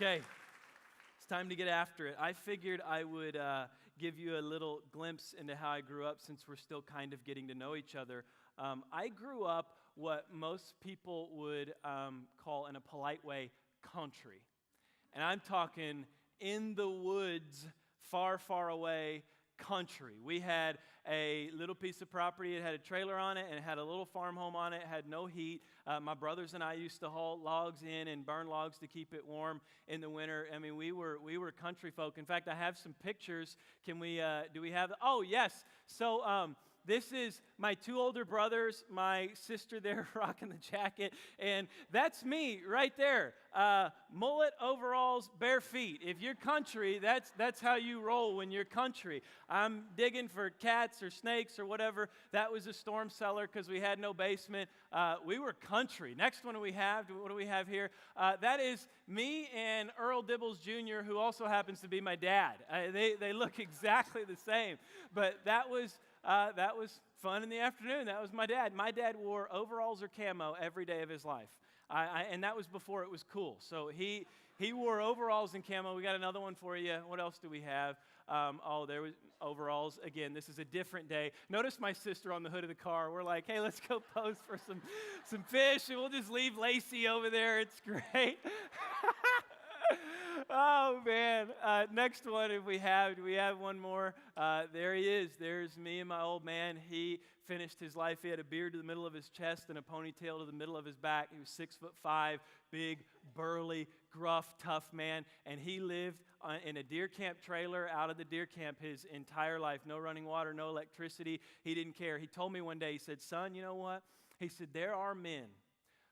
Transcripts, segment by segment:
Okay, it's time to get after it. I figured I would give you a little glimpse into how I grew up since we're still kind of getting to know each other. I grew up what most people would call, in a polite way, country. And I'm talking in the woods, far, far away country. We had a little piece of property. It had a trailer on it, and it had a little farm home on it. It had no heat. My brothers and I used to haul logs in and burn logs to keep it warm in the winter. I mean, we were country folk. In fact, I have some pictures. Can we? Do we have? Oh, yes. So. This is my two older brothers, my sister there rocking the jacket, and that's me right there. Mullet, overalls, bare feet. If you're country, that's how you roll when you're country. I'm digging for cats or snakes or whatever. That was a storm cellar because we had no basement. We were country. Next one we have, what do we have here? That is me and Earl Dibbles Jr., who also happens to be my dad. They look exactly the same, but that was fun in the afternoon. That was my dad. My dad wore overalls or camo every day of his life. And that was before it was cool. So he wore overalls and camo. We got another one for you. What else do we have? There was overalls. Again, this is a different day. Notice my sister on the hood of the car. We're like, hey, let's go pose for some fish, and we'll just leave Lacey over there. It's great. Oh, man. Next one, do we have one more? There he is. There's me and my old man. He finished his life. He had a beard to the middle of his chest and a ponytail to the middle of his back. He was 6'5", big, burly, gruff, tough man. And he lived in a deer camp trailer out of the deer camp his entire life. No running water, no electricity. He didn't care. He told me one day, he said, son, you know what? He said, there are men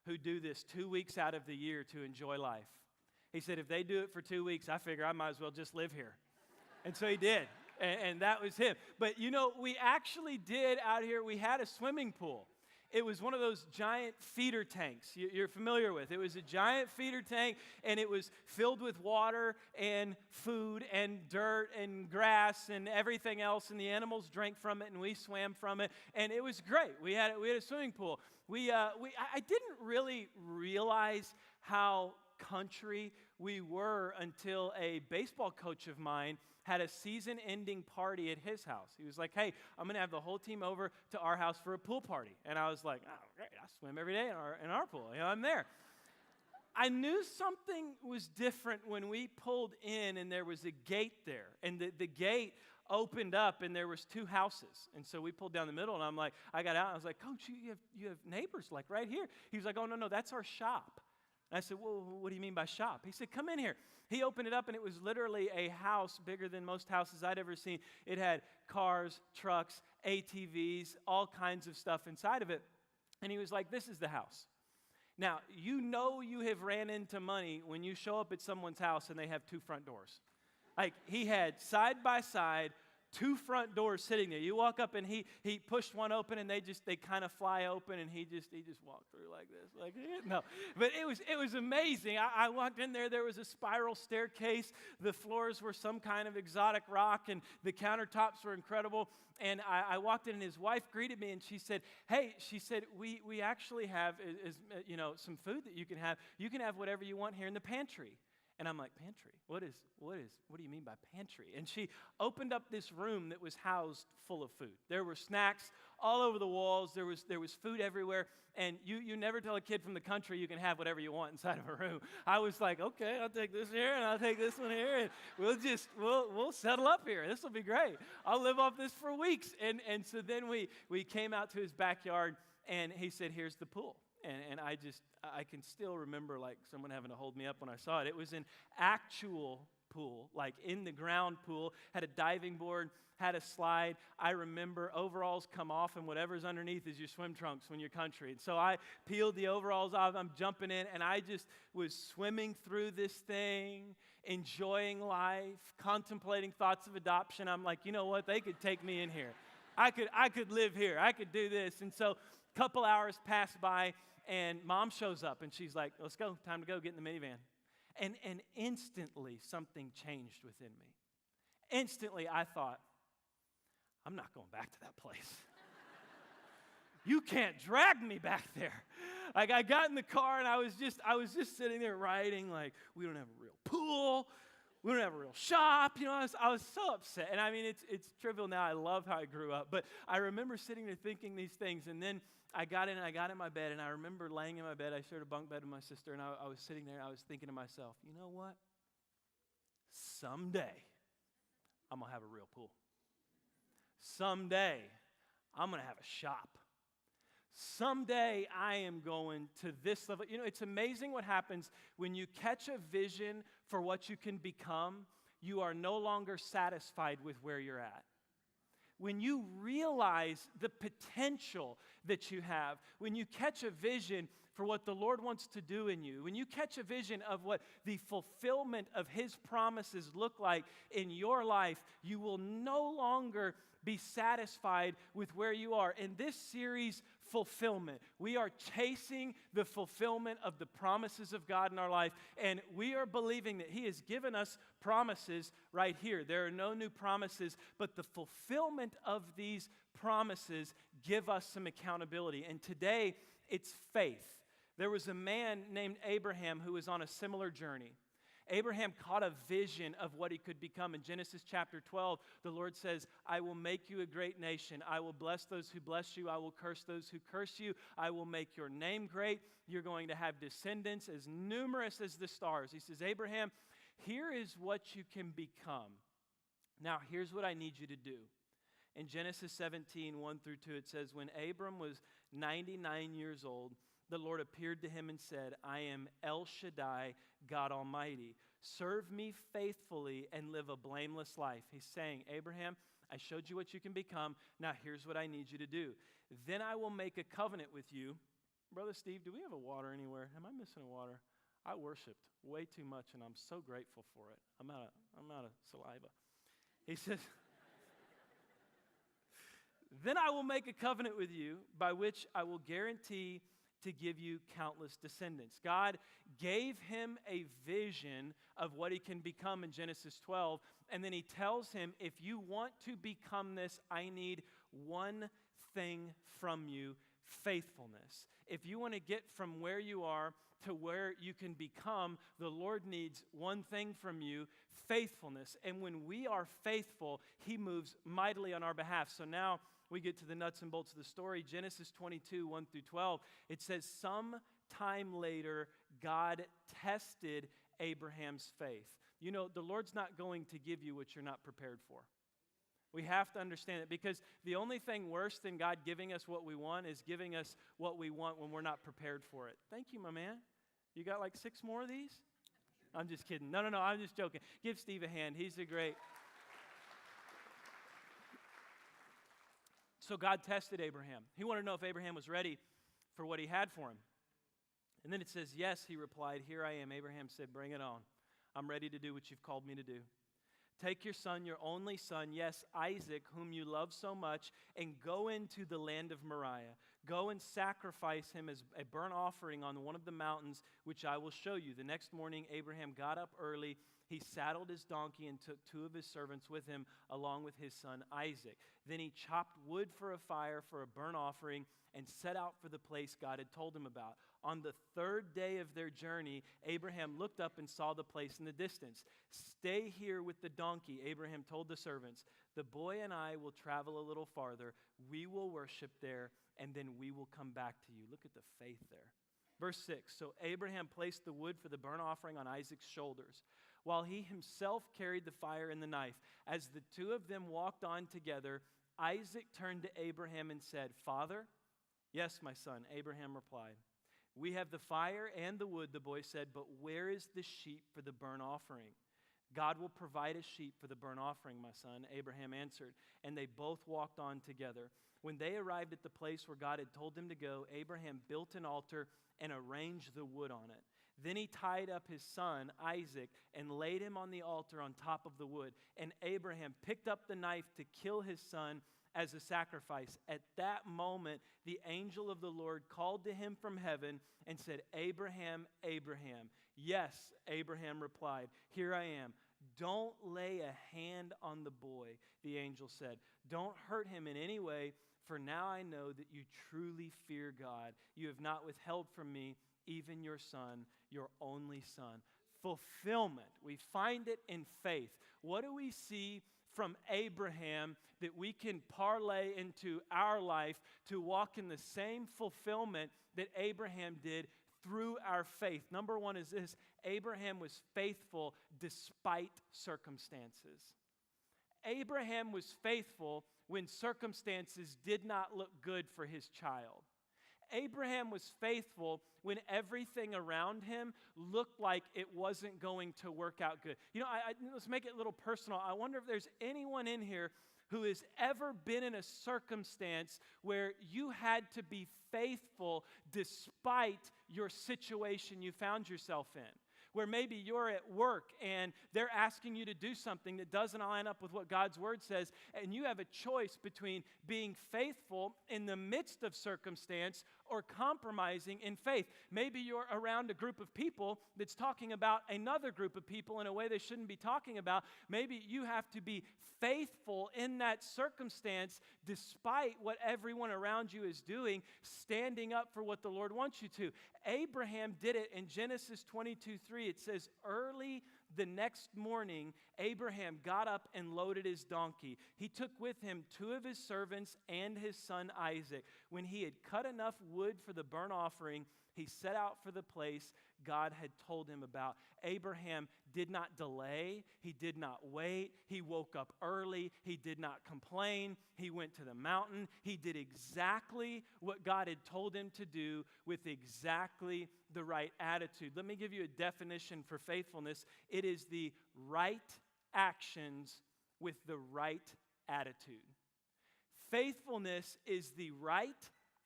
who do this 2 weeks out of the year to enjoy life. He said, if they do it for 2 weeks, I figure I might as well just live here. And so he did. And that was him. But, you know, we actually did out here, we had a swimming pool. It was one of those giant feeder tanks you're familiar with. It was a giant feeder tank, and it was filled with water and food and dirt and grass and everything else, and the animals drank from it, and we swam from it, and it was great. We had a swimming pool. I didn't really realize how country we were until a baseball coach of mine had a season-ending party at his house. He was like, hey, I'm going to have the whole team over to our house for a pool party. And I was like, oh, great, I swim every day in our pool. You know, I'm there. I knew something was different when we pulled in and there was a gate there. And the gate opened up and there was two houses. And so we pulled down the middle, and I'm like, I got out and I was like, Coach, you have neighbors like right here. He was like, oh, no, that's our shop. And I said, well, what do you mean by shop? He said, come in here. He opened it up, and it was literally a house bigger than most houses I'd ever seen. It had cars, trucks, ATVs, all kinds of stuff inside of it. And he was like, this is the house. Now, you know you have ran into money when you show up at someone's house and they have two front doors. Like, he had side by side two front doors sitting there. You walk up and he pushed one open, and they kind of fly open, and he just walked through like this, like no. But it was amazing. I walked in there. There was a spiral staircase. The floors were some kind of exotic rock, and the countertops were incredible. And I walked in, and his wife greeted me, and she said, "Hey," she said, "we actually have some food that you can have. You can have whatever you want here in the pantry." And I'm like, pantry? What do you mean by pantry? And she opened up this room that was housed full of food. There were snacks all over the walls. There was food everywhere. And you never tell a kid from the country you can have whatever you want inside of a room. I was like, okay, I'll take this here, and I'll take this one here, and we'll settle up here. This will be great. I'll live off this for weeks. And so then we came out to his backyard, and he said, here's the pool. And I can still remember like someone having to hold me up when I saw it. It was an actual pool, like in the ground pool, had a diving board, had a slide. I remember overalls come off, and whatever's underneath is your swim trunks when you're country. And so I peeled the overalls off, I'm jumping in, and I just was swimming through this thing, enjoying life, contemplating thoughts of adoption. I'm like, you know what, they could take me in here. I could live here. I could do this. And so a couple hours pass by, and Mom shows up, and she's like, let's go. Time to go. Get in the minivan. And instantly, something changed within me. Instantly, I thought, I'm not going back to that place. you can't drag me back there. Like, I got in the car and I was just sitting there writing, like, we don't have a real pool. We don't have a real shop. You know, I was so upset. And I mean, it's trivial now. I love how I grew up. But I remember sitting there thinking these things. And then I got in my bed. And I remember laying in my bed. I shared a bunk bed with my sister. And I was sitting there and I was thinking to myself, you know what? Someday, I'm going to have a real pool. Someday, I'm going to have a shop. Someday, I am going to this level. You know, it's amazing what happens when you catch a vision for what you can become. You are no longer satisfied with where you're at. When you realize the potential that you have, when you catch a vision for what the Lord wants to do in you, when you catch a vision of what the fulfillment of His promises look like in your life, you will no longer be satisfied with where you are. In this series, Fulfillment, we are chasing the fulfillment of the promises of God in our life, and we are believing that He has given us promises right here. There are no new promises, but the fulfillment of these promises give us some accountability. And today, it's faith. There was a man named Abraham who was on a similar journey. Abraham caught a vision of what he could become. In Genesis chapter 12, the Lord says, I will make you a great nation. I will bless those who bless you. I will curse those who curse you. I will make your name great. You're going to have descendants as numerous as the stars. He says, Abraham, here is what you can become. Now, here's what I need you to do. In Genesis 17, 1 through 2, it says, when Abram was 99 years old, the Lord appeared to him and said, I am El Shaddai, God Almighty. Serve me faithfully and live a blameless life. He's saying, Abraham, I showed you what you can become. Now here's what I need you to do. Then I will make a covenant with you. Brother Steve, do we have a water anywhere? Am I missing a water? I worshiped way too much, and I'm so grateful for it. I'm out of saliva. He says, then I will make a covenant with you by which I will guarantee to give you countless descendants. God gave him a vision of what he can become in Genesis 12, and then he tells him, if you want to become this, I need one thing from you, faithfulness. If you want to get from where you are to where you can become, the Lord needs one thing from you, faithfulness. And when we are faithful, he moves mightily on our behalf. So now we get to the nuts and bolts of the story. Genesis 22, 1 through 12. It says, some time later, God tested Abraham's faith. You know, the Lord's not going to give you what you're not prepared for. We have to understand it, because the only thing worse than God giving us what we want is giving us what we want when we're not prepared for it. Thank you, my man. You got like 6 more of these? I'm just kidding. No, I'm just joking. Give Steve a hand. He's a great... So God tested Abraham. He wanted to know if Abraham was ready for what he had for him. And then it says, yes, he replied, here I am. Abraham said, bring it on. I'm ready to do what you've called me to do. Take your son, your only son, yes, Isaac, whom you love so much, and go into the land of Moriah. Go and sacrifice him as a burnt offering on one of the mountains, which I will show you. The next morning, Abraham got up early. He saddled his donkey and took 2 of his servants with him, along with his son Isaac. Then he chopped wood for a fire for a burnt offering and set out for the place God had told him about. On the 3rd day of their journey, Abraham looked up and saw the place in the distance. Stay here with the donkey, Abraham told the servants. The boy and I will travel a little farther. We will worship there, and then we will come back to you. Look at the faith there. Verse 6, so Abraham placed the wood for the burnt offering on Isaac's shoulders, while he himself carried the fire and the knife. As the 2 of them walked on together, Isaac turned to Abraham and said, Father? Yes, my son, Abraham replied. We have the fire and the wood, the boy said, but where is the sheep for the burnt offering? God will provide a sheep for the burnt offering, my son, Abraham answered, and they both walked on together. When they arrived at the place where God had told them to go, Abraham built an altar and arranged the wood on it. Then he tied up his son, Isaac, and laid him on the altar on top of the wood. And Abraham picked up the knife to kill his son as a sacrifice. At that moment, the angel of the Lord called to him from heaven and said, Abraham, Abraham. Yes, Abraham replied, here I am. Don't lay a hand on the boy, the angel said. Don't hurt him in any way, For now I know that you truly fear God. You have not withheld from me even your son, your only son. Fulfillment. We find it in faith. What do we see from Abraham that we can parlay into our life to walk in the same fulfillment that Abraham did through our faith? Number one is this: Abraham was faithful despite circumstances. Abraham was faithful when circumstances did not look good for his child. Abraham was faithful when everything around him looked like it wasn't going to work out good. You know, let's make it a little personal. I wonder if there's anyone in here who has ever been in a circumstance where you had to be faithful despite your situation you found yourself in. Where maybe you're at work and they're asking you to do something that doesn't line up with what God's word says, and you have a choice between being faithful in the midst of circumstance or compromising in faith. Maybe you're around a group of people that's talking about another group of people in a way they shouldn't be talking about. Maybe you have to be faithful in that circumstance despite what everyone around you is doing, standing up for what the Lord wants you to. Abraham did it in Genesis 22:3. It says, early the next morning, Abraham got up and loaded his donkey. He took with him 2 of his servants and his son Isaac. When he had cut enough wood for the burnt offering, he set out for the place God had told him about. Abraham did not delay. He did not wait. He woke up early. He did not complain. He went to the mountain. He did exactly what God had told him to do with exactly the right attitude. Let me give you a definition for faithfulness. It is the right actions with the right attitude. Faithfulness is the right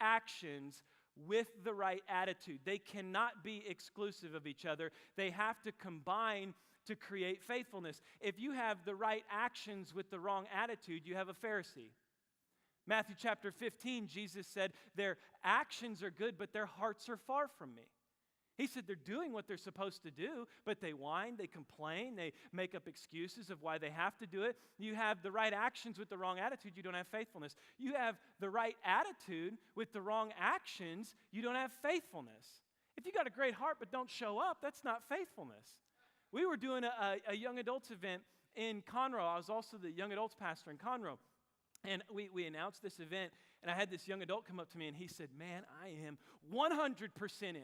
actions with the right attitude. They cannot be exclusive of each other. They have to combine to create faithfulness. If you have the right actions with the wrong attitude, you have a Pharisee. Matthew chapter 15, Jesus said, their actions are good, but their hearts are far from me. He said they're doing what they're supposed to do, but they whine, they complain, they make up excuses of why they have to do it. You have the right actions with the wrong attitude, you don't have faithfulness. You have the right attitude with the wrong actions, you don't have faithfulness. If you got a great heart but don't show up, that's not faithfulness. We were doing a young adults event in Conroe. I was also the young adults pastor in Conroe. And we announced this event, and I had this young adult come up to me, and he said, man, I am 100% in.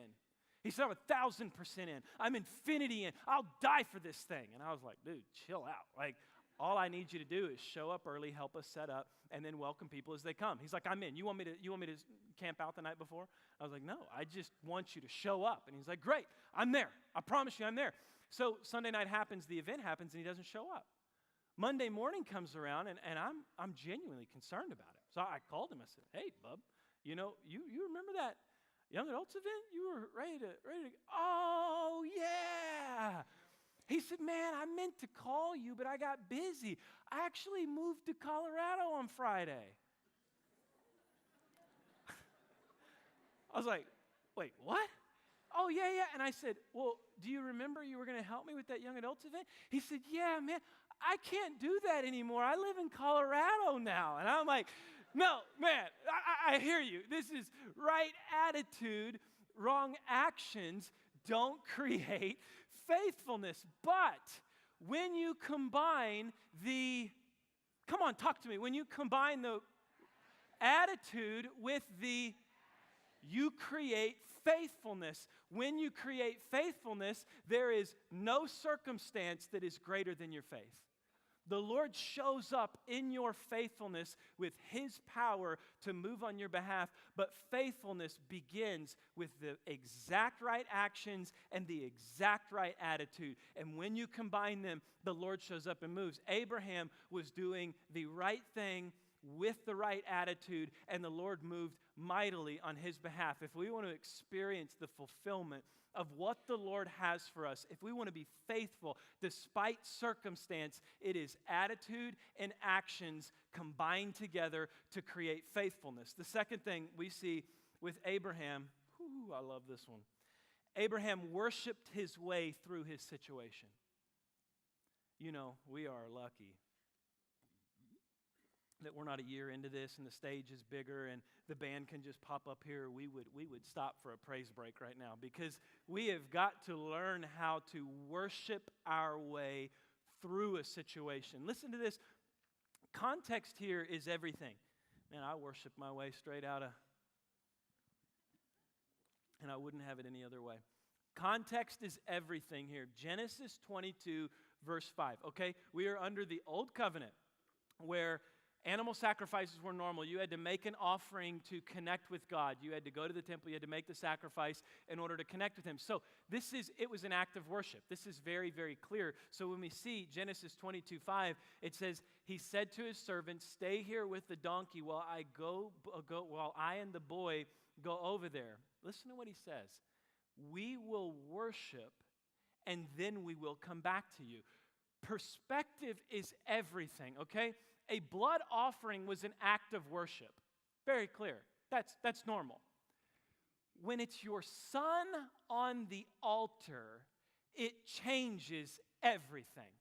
He said, I'm 1,000% in. I'm infinity in. I'll die for this thing. And I was like, dude, chill out. Like, all I need you to do is show up early, help us set up, and then welcome people as they come. He's like, I'm in. You want me to camp out the night before? I was like, no, I just want you to show up. And he's like, great, I'm there. I promise you I'm there. So Sunday night happens, the event happens, and he doesn't show up. Monday morning comes around, and I'm genuinely concerned about it. So I called him. I said, hey, bub, you remember that young adults event? You were ready to oh, yeah. He said, man, I meant to call you, but I got busy. I actually moved to Colorado on Friday. I was like, wait, what? Oh, yeah. And I said, well, do you remember you were going to help me with that young adults event? He said, yeah, man, I can't do that anymore. I live in Colorado now. And I'm like, no, man, I hear you. This is right attitude, wrong actions don't create faithfulness. But when you combine when you combine the attitude with you create faithfulness. When you create faithfulness, there is no circumstance that is greater than your faith. The Lord shows up in your faithfulness with His power to move on your behalf, but faithfulness begins with the exact right actions and the exact right attitude. And when you combine them, the Lord shows up and moves. Abraham was doing the right thing with the right attitude, and the Lord moved mightily on his behalf. If we want to experience the fulfillment of what the Lord has for us, if we want to be faithful despite circumstance, it is attitude and actions combined together to create faithfulness. The second thing we see with Abraham, I love this one. Abraham worshiped his way through his situation. You know, we are lucky. that we're not a year into this and the stage is bigger and the band can just pop up here, we would stop for a praise break right now, because we have got to learn how to worship our way through a situation. Listen to this. Context here is everything. Man, I worship my way straight out of, and I wouldn't have it any other way. Context is everything here. Genesis 22, verse 5. Okay, we are under the old covenant where animal sacrifices were normal. You had to make an offering to connect with God. You had to go to the temple. You had to make the sacrifice in order to connect with Him. So it was an act of worship. This is very, very clear. So when we see Genesis 22:5, it says, He said to His servants, "Stay here with the donkey while I and the boy go over there." Listen to what He says. "We will worship, and then we will come back to you." Perspective is everything, okay? A blood offering was an act of worship. Very clear. That's normal. When it's your son on the altar, it changes everything.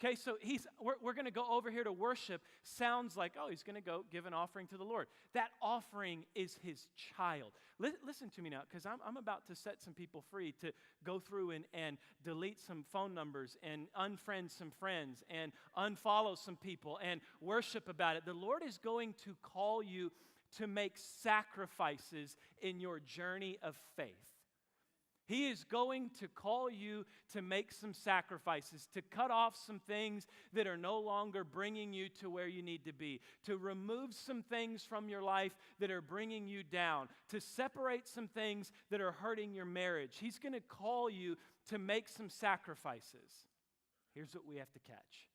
Okay, so we're going to go over here to worship. Sounds like, oh, he's going to go give an offering to the Lord. That offering is his child. Listen to me now, because I'm about to set some people free to go through and delete some phone numbers and unfriend some friends and unfollow some people and worship about it. The Lord is going to call you to make sacrifices in your journey of faith. He is going to call you to make some sacrifices, to cut off some things that are no longer bringing you to where you need to be, to remove some things from your life that are bringing you down, to separate some things that are hurting your marriage. He's going to call you to make some sacrifices. Here's what we have to catch.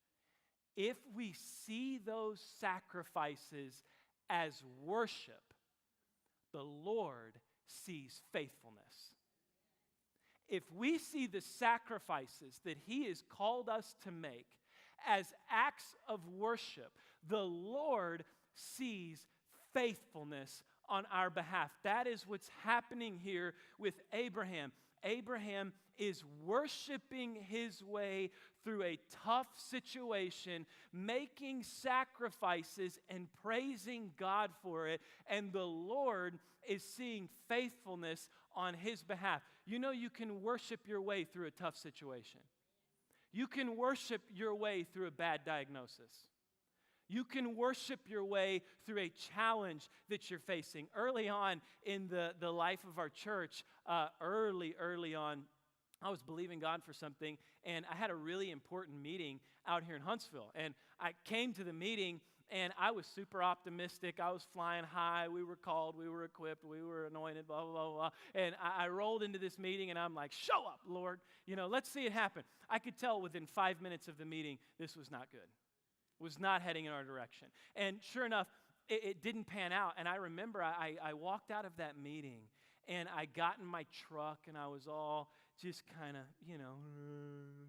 If we see those sacrifices as worship, the Lord sees faithfulness. If we see the sacrifices that He has called us to make as acts of worship, the Lord sees faithfulness on our behalf. That is what's happening here with Abraham. Abraham is worshiping his way through a tough situation, making sacrifices and praising God for it, and the Lord is seeing faithfulness on his behalf. You know, you can worship your way through a tough situation. You can worship your way through a bad diagnosis. You can worship your way through a challenge that you're facing. Early on in the life of our church, early on, I was believing God for something, and I had a really important meeting out here in Huntsville. And I came to the meeting, and I was super optimistic. I was flying high. We were called. We were equipped. We were anointed, blah, blah, blah, blah. And I rolled into this meeting, and I'm like, show up, Lord. You know, let's see it happen. I could tell within 5 minutes of the meeting, this was not good. Was not heading in our direction. And sure enough, it didn't pan out. And I remember I walked out of that meeting, and I got in my truck, and I was all just kind of,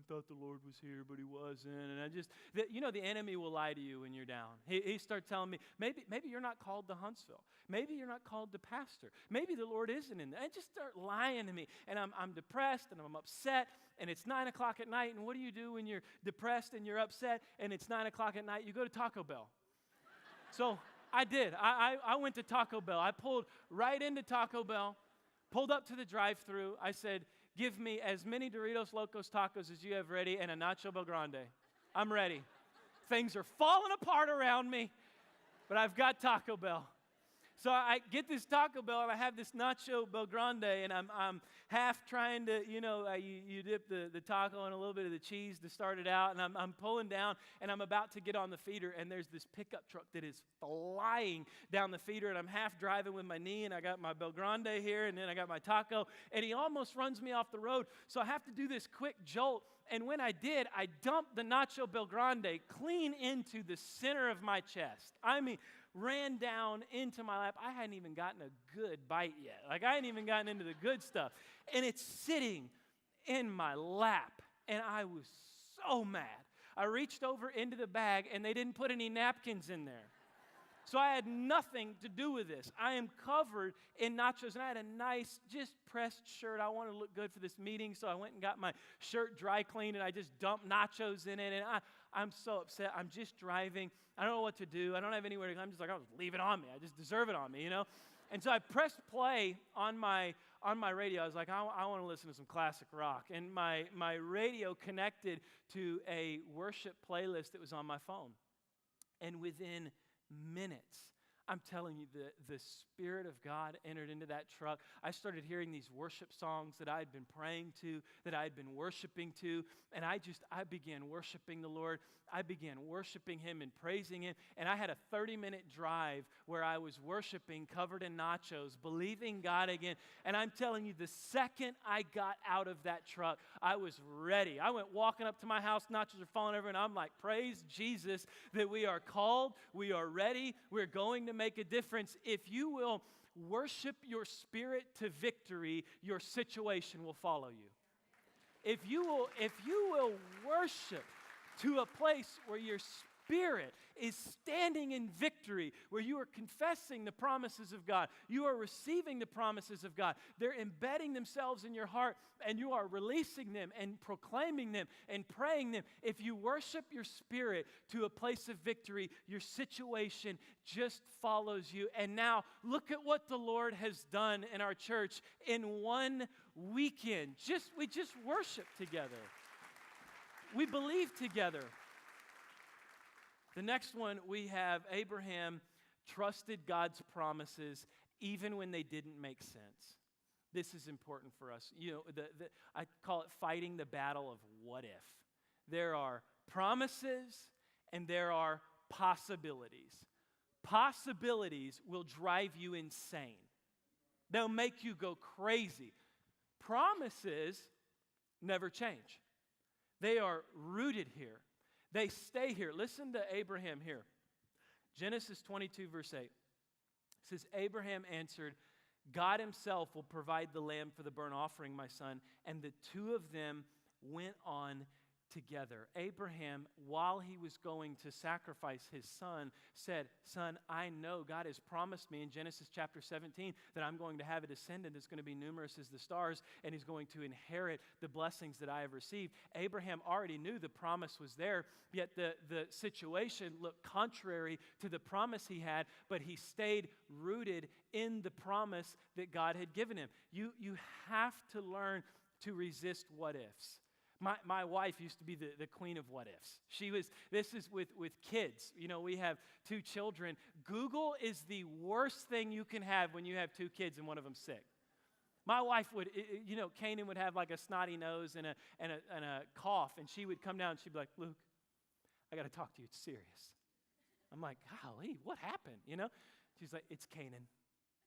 thought the Lord was here, but He wasn't. And I just, the enemy will lie to you when you're down. He started telling me, maybe you're not called to Huntsville. Maybe you're not called to pastor. Maybe the Lord isn't in there. And just start lying to me. And I'm depressed, and I'm upset, and it's 9 o'clock at night. And what do you do when you're depressed and you're upset, and it's 9 o'clock at night? You go to Taco Bell. So I did. I went to Taco Bell. I pulled right into Taco Bell, pulled up to the drive-thru. I said, give me as many Doritos Locos Tacos as you have ready and a Nacho Belgrande. I'm ready. Things are falling apart around me, but I've got Taco Bell. So I get this Taco Bell, and I have this Nacho Belgrande, and I'm half trying to, you dip the taco in a little bit of the cheese to start it out, and I'm pulling down, and I'm about to get on the feeder, and there's this pickup truck that is flying down the feeder, and I'm half driving with my knee, and I got my Belgrande here, and then I got my taco, and he almost runs me off the road, so I have to do this quick jolt, and when I did, I dumped the Nacho Belgrande clean into the center of my chest. I mean, ran down into my lap. I hadn't even gotten a good bite yet. I hadn't even gotten into the good stuff. And it's sitting in my lap. And I was so mad. I reached over into the bag, and they didn't put any napkins in there. So I had nothing to do with this. I am covered in nachos, and I had a nice, just pressed shirt. I wanted to look good for this meeting, so I went and got my shirt dry cleaned, and I just dumped nachos in it, and I'm so upset. I'm just driving. I don't know what to do. I don't have anywhere to go. I'm just like, I'll just leave it on me. I just deserve it on me, you know? And so I pressed play on my radio. I was like, I want to listen to some classic rock. And my radio connected to a worship playlist that was on my phone. And within minutes, I'm telling you, the Spirit of God entered into that truck. I started hearing these worship songs that I had been praying to, that I had been worshiping to, and I began worshiping the Lord. I began worshiping Him and praising Him, and I had a 30-minute drive where I was worshiping, covered in nachos, believing God again. And I'm telling you, the second I got out of that truck, I was ready. I went walking up to my house, nachos are falling over, and I'm like, praise Jesus that we are called, we are ready, we're going to make a difference. If you will worship your spirit to victory, your situation will follow you. If you will worship to a place where your spirit is standing in victory, where you are confessing the promises of God, you are receiving the promises of God, they're embedding themselves in your heart, and you are releasing them and proclaiming them and praying them. If you worship your spirit to a place of victory, your situation just follows you. And now look at what the Lord has done in our church in one weekend. We just worship together. We believe together. The next one, we have Abraham trusted God's promises even when they didn't make sense. This is important for us. You know, I call it fighting the battle of what if. There are promises and there are possibilities. Possibilities will drive you insane. They'll make you go crazy. Promises never change. They are rooted here. They stay here. Listen to Abraham here. Genesis 22, verse 8. It says, Abraham answered, God Himself will provide the lamb for the burnt offering, my son. And the two of them went on together. Abraham, while he was going to sacrifice his son, said, son, I know God has promised me in Genesis chapter 17 that I'm going to have a descendant that's going to be numerous as the stars, and he's going to inherit the blessings that I have received. Abraham already knew the promise was there, yet the situation looked contrary to the promise he had, but he stayed rooted in the promise that God had given him. You have to learn to resist what ifs. My wife used to be the queen of what ifs. This is with kids. You know, we have 2 children. Google is the worst thing you can have when you have 2 kids and one of them sick. My wife would, Canaan would have like a snotty nose and a cough, and she would come down and she'd be like, Luke, I got to talk to you. It's serious. I'm like, golly, what happened? You know? She's like, it's Canaan.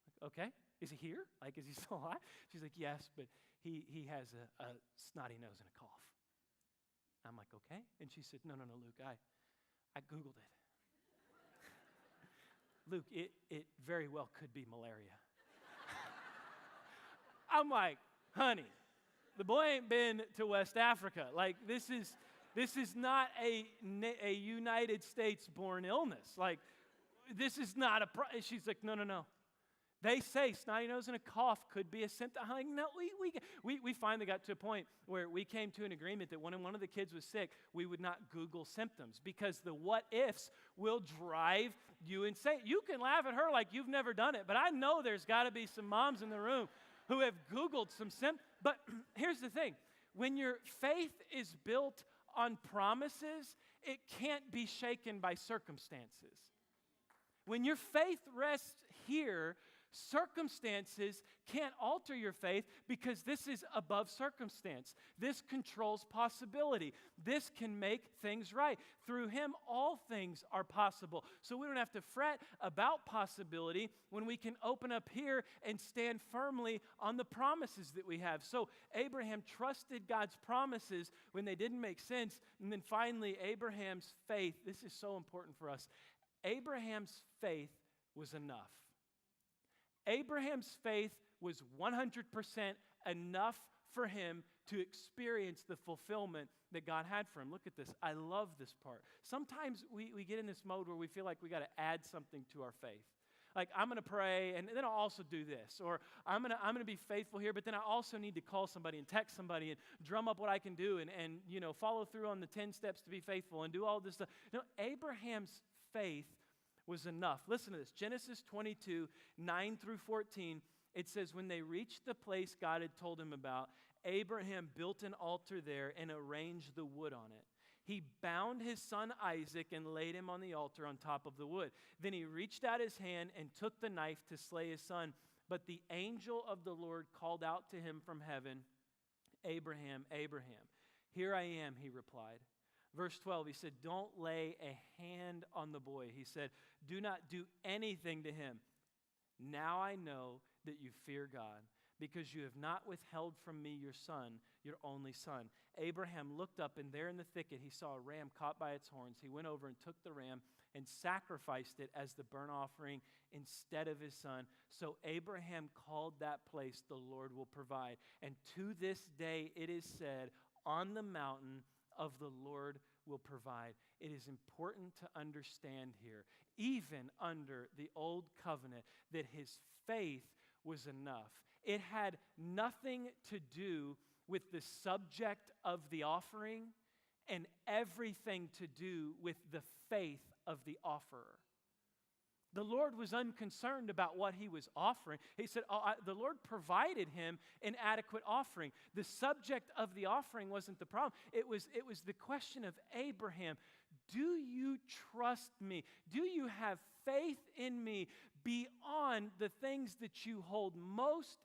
Like, okay. Is he here? Like, is he still alive? She's like, yes, but he has a snotty nose and a cough. I'm like, okay. And she said, no, Luke, I Googled it. Luke, it very well could be malaria. I'm like, honey, the boy ain't been to West Africa. Like, this is not a United States-born illness. Like, this is not she's like, no. They say snotty nose and a cough could be a symptom. I'm like, no, we finally got to a point where we came to an agreement that when one of the kids was sick, we would not Google symptoms, because the what ifs will drive you insane. You can laugh at her like you've never done it, but I know there's got to be some moms in the room who have Googled some symptoms. But here's the thing. When your faith is built on promises, it can't be shaken by circumstances. When your faith rests here, circumstances can't alter your faith, because this is above circumstance. This controls possibility. This can make things right. Through Him, all things are possible. So we don't have to fret about possibility when we can open up here and stand firmly on the promises that we have. So Abraham trusted God's promises when they didn't make sense. And then finally, Abraham's faith. This is so important for us. Abraham's faith was enough. Abraham's faith was 100% enough for him to experience the fulfillment that God had for him. Look at this. I love this part. Sometimes we get in this mode where we feel like we got to add something to our faith. Like, I'm going to pray, and then I'll also do this. Or I'm going to be faithful here, but then I also need to call somebody and text somebody and drum up what I can do and follow through on the 10 steps to be faithful and do all this stuff. Abraham's faith was enough. Listen to this. Genesis 22, 9 through 14, it says, when they reached the place God had told him about, Abraham built an altar there and arranged the wood on it. He bound his son Isaac and laid him on the altar on top of the wood. Then he reached out his hand and took the knife to slay his son. But the angel of the Lord called out to him from heaven, Abraham, Abraham. Here I am, he replied. Verse 12, he said, don't lay a hand on the boy. He said, do not do anything to him. Now I know that you fear God, because you have not withheld from me your son, your only son. Abraham looked up, and there in the thicket he saw a ram caught by its horns. He went over and took the ram and sacrificed it as the burnt offering instead of his son. So Abraham called that place, the Lord will provide. And to this day it is said, on the mountain of the Lord will provide. It is important to understand here, even under the old covenant, that his faith was enough. It had nothing to do with the subject of the offering and everything to do with the faith of the offerer. The Lord was unconcerned about what he was offering. He said, the Lord provided him an adequate offering. The subject of the offering wasn't the problem. It was the question of Abraham, do you trust me? Do you have faith in me beyond the things that you hold most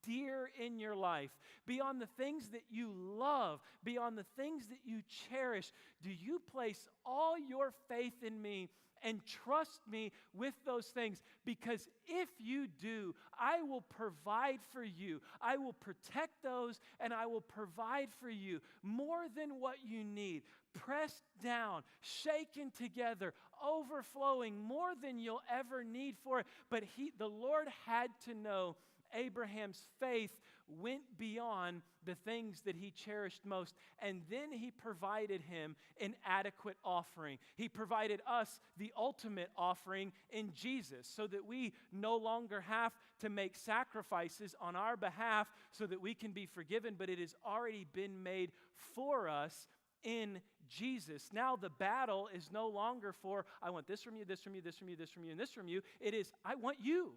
dear in your life, beyond the things that you love, beyond the things that you cherish? Do you place all your faith in me and trust me with those things? Because if you do, I will provide for you. I will protect those, and I will provide for you more than what you need. Pressed down, shaken together, overflowing, more than you'll ever need for it. But the Lord had to know Abraham's faith went beyond the things that he cherished most. And then he provided him an adequate offering. He provided us the ultimate offering in Jesus, so that we no longer have to make sacrifices on our behalf so that we can be forgiven, but it has already been made for us in Jesus. Now the battle is no longer for, I want this from you, this from you, this from you, this from you, and this from you. It is, I want you.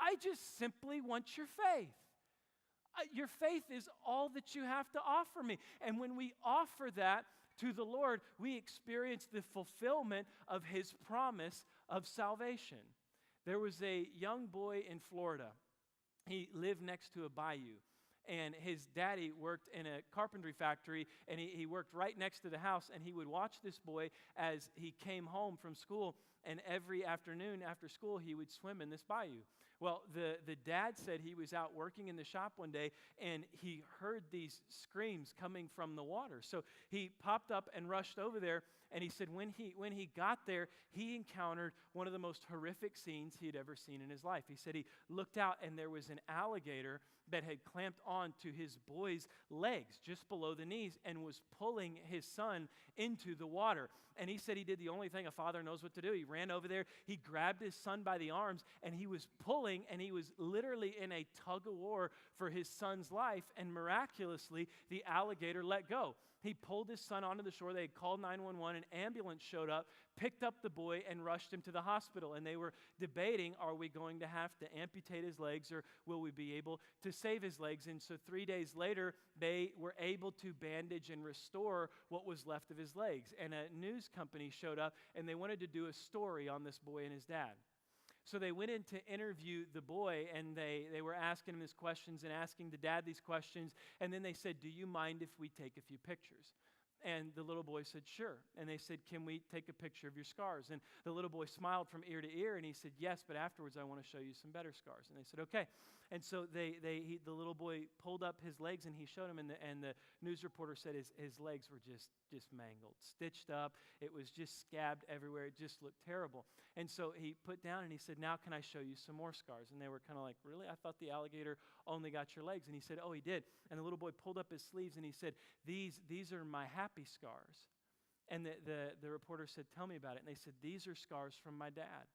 I just simply want your faith. Your faith is all that you have to offer me. And when we offer that to the Lord, we experience the fulfillment of his promise of salvation. There was a young boy in Florida. He lived next to a bayou. And his daddy worked in a carpentry factory, and he worked right next to the house, and he would watch this boy as he came home from school, and every afternoon after school, he would swim in this bayou. Well, the dad said he was out working in the shop one day, and he heard these screams coming from the water. So he popped up and rushed over there, and he said when he got there, he encountered one of the most horrific scenes he had ever seen in his life. He said he looked out, and there was an alligator that had clamped on to his boy's legs just below the knees and was pulling his son into the water. And he said he did the only thing a father knows what to do. He ran over there, he grabbed his son by the arms, and he was pulling, and he was literally in a tug-of-war for his son's life, and miraculously, the alligator let go. He pulled his son onto the shore. They had called 911. An ambulance showed up, picked up the boy, and rushed him to the hospital. And they were debating, are we going to have to amputate his legs, or will we be able to save his legs? And so 3 days later, they were able to bandage and restore what was left of his legs. And a news company showed up, and they wanted to do a story on this boy and his dad. So they went in to interview the boy, and they were asking him these questions and asking the dad these questions. And then they said, do you mind if we take a few pictures? And the little boy said, sure. And they said, can we take a picture of your scars? And the little boy smiled from ear to ear, and he said, yes, but afterwards I want to show you some better scars. And they said, okay. And so the little boy pulled up his legs and he showed him, and the news reporter said his legs were just mangled, stitched up. It was just scabbed everywhere. It just looked terrible. And so he put down and he said, now can I show you some more scars? And they were kind of like, really? I thought the alligator only got your legs. And he said, oh, he did. And the little boy pulled up his sleeves and he said, these are my happy scars. And the reporter said, tell me about it. And they said, these are scars from my dad.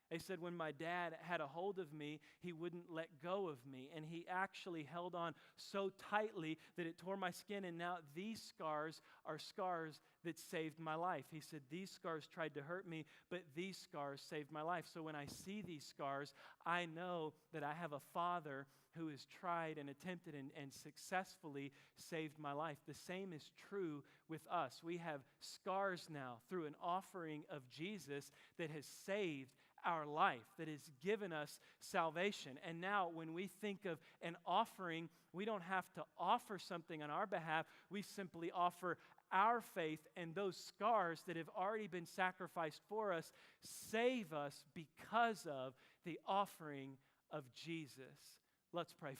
They said, when my dad had a hold of me, he wouldn't let go of me. And he actually held on so tightly that it tore my skin. And now these scars are scars that saved my life. He said, these scars tried to hurt me, but these scars saved my life. So when I see these scars, I know that I have a Father who has tried and attempted and successfully saved my life. The same is true with us. We have scars now through an offering of Jesus that has saved our life, that has given us salvation. And now when we think of an offering, we don't have to offer something on our behalf. We simply offer our faith, and those scars that have already been sacrificed for us save us because of the offering of Jesus. Let's pray.